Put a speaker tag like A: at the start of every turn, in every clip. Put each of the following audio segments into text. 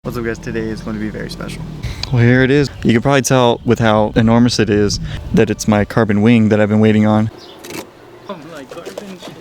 A: What's up guys, today is going to be very special. Well, here it is. You can probably tell with how enormous it is that it's my carbon wing that I've been waiting on.
B: Oh my carbon shit.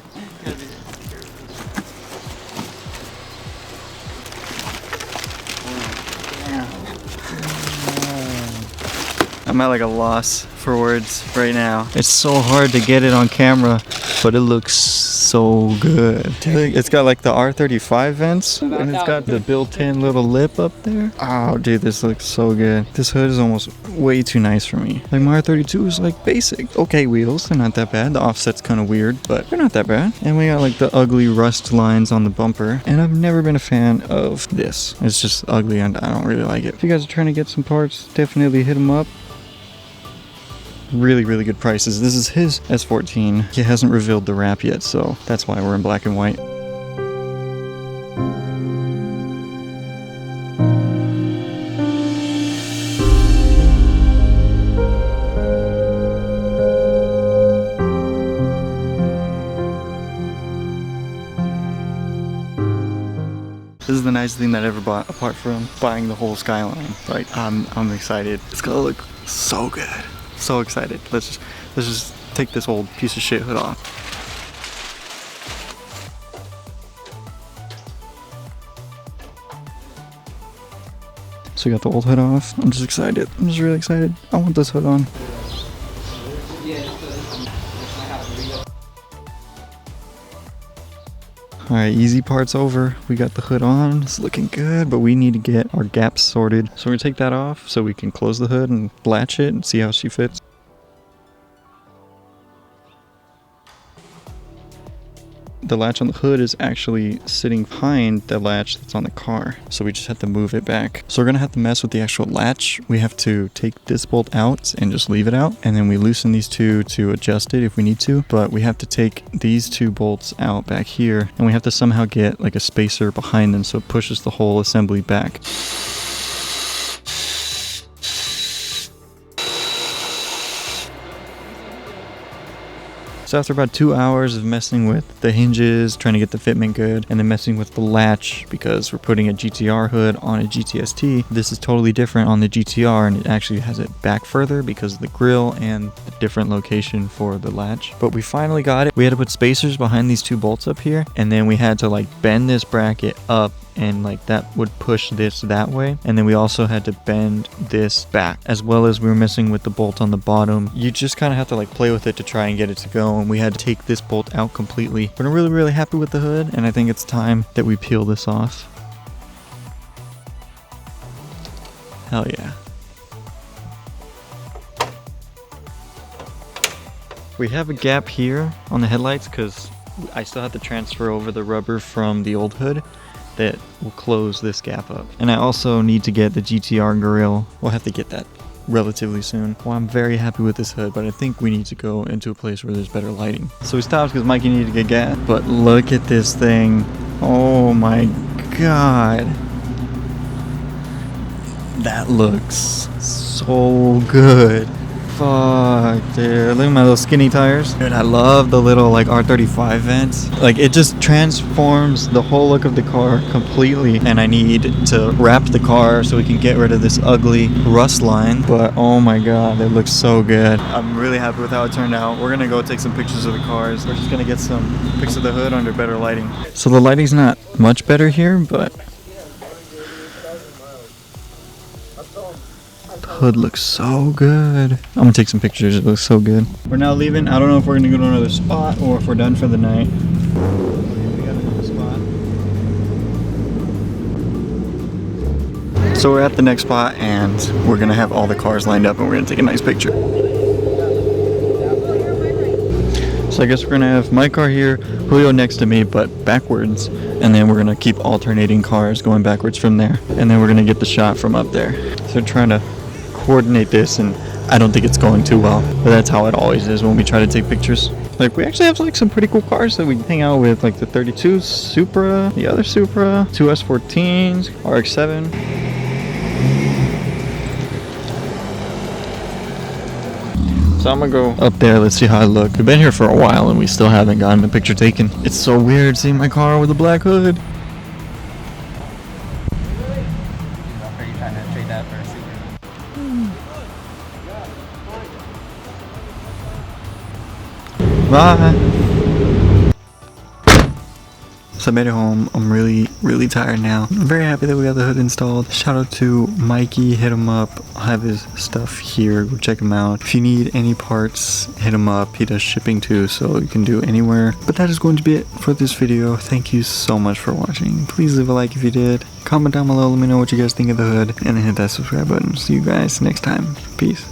A: I'm at like a loss for words right now. It's so hard to get it on camera, but it looks so good. It's got like the R35 vents, and it's got the built-in little lip up there. Oh dude, this looks so good. This hood is almost way too nice for me. Like my R32 is like basic. Okay wheels, they're not that bad. The offset's kind of weird, but they're not that bad. And we got like the ugly rust lines on the bumper. And I've never been a fan of this. It's just ugly and I don't really like it. If you guys are trying to get some parts, definitely hit them up. Really good prices. This is his S14. He hasn't revealed the wrap yet, so that's why we're in black and white. This is the nicest thing that I ever bought, apart from buying the whole Skyline. Like, I'm excited. It's gonna look so good. So excited. Let's just take this old piece of shit hood off. So we got the old hood off. I'm just excited. I'm just really excited. I want this hood on. Alright, easy part's over. We got the hood on. It's looking good, but we need to get our gaps sorted. So we're gonna take that off so we can close the hood and latch it and see how she fits. The latch on the hood is actually sitting behind the latch that's on the car. So we just have to move it back. So we're gonna have to mess with the actual latch. We have to take this bolt out and just leave it out. And then we loosen these two to adjust it if we need to. But we have to take these two bolts out back here. And we have to somehow get like a spacer behind them so it pushes the whole assembly back. So after about 2 hours of messing with the hinges, trying to get the fitment good, and then messing with the latch because we're putting a GTR hood on a GTST, this is totally different on the GTR, and it actually has it back further because of the grille and the different location for the latch. But we finally got it. We had to put spacers behind these two bolts up here, and then we had to like bend this bracket up, and like that would push this that way, and then we also had to bend this back, as well as we were messing with the bolt on the bottom. You just kind of have to like play with it to try and get it to go, and we had to take this bolt out completely. But I'm really happy with the hood, and I think it's time that we peel this off. Hell yeah. We have a gap here on the headlights because I still have to transfer over the rubber from the old hood that will close this gap up. And I also need to get the GTR grille. We'll have to get that relatively soon. Well, I'm very happy with this hood, but I think we need to go into a place where there's better lighting. So we stopped because Mikey needed to get gas. But look at this thing. Oh my god. That looks so good. Fuck, dude. Look at my little skinny tires. Dude, I love the little like R35 vents. Like, it just transforms the whole look of the car completely. And I need to wrap the car so we can get rid of this ugly rust line. But oh my god, it looks so good. I'm really happy with how it turned out. We're gonna go take some pictures of the cars. We're just gonna get some pics of the hood under better lighting. So the lighting's not much better here, but hood looks so good. I'm gonna take some pictures. It looks so good. We're now leaving. I don't know if we're gonna go to another spot or if we're done for the night. We got another spot. So we're at the next spot and we're gonna have all the cars lined up and we're gonna take a nice picture. So I guess we're gonna have my car here, Julio next to me, but backwards. And then we're gonna keep alternating cars going backwards from there. And then we're gonna get the shot from up there. So trying to coordinate this, and I don't think it's going too well, but that's how it always is when we try to take pictures. Like, we actually have like some pretty cool cars that we hang out with, like the 32 Supra, the other Supra, two S14s, RX-7. So I'm gonna go up there, let's see how I look. We've been here for a while and we still haven't gotten a picture taken. It's so weird seeing my car with a black hood.
B: Trying to trade that for a Subaru.
A: Bye. So I made it home. I'm really tired now. I'm very happy that we got the hood installed. Shout out to Mikey, hit him up. I'll have his stuff here, go check him out. If you need any parts, hit him up. He does shipping too, so you can do anywhere. But that is going to be it for this video. Thank you so much for watching. Please leave a like if you did. Comment down below, let me know what you guys think of the hood, and then hit that subscribe button. See you guys next time. Peace.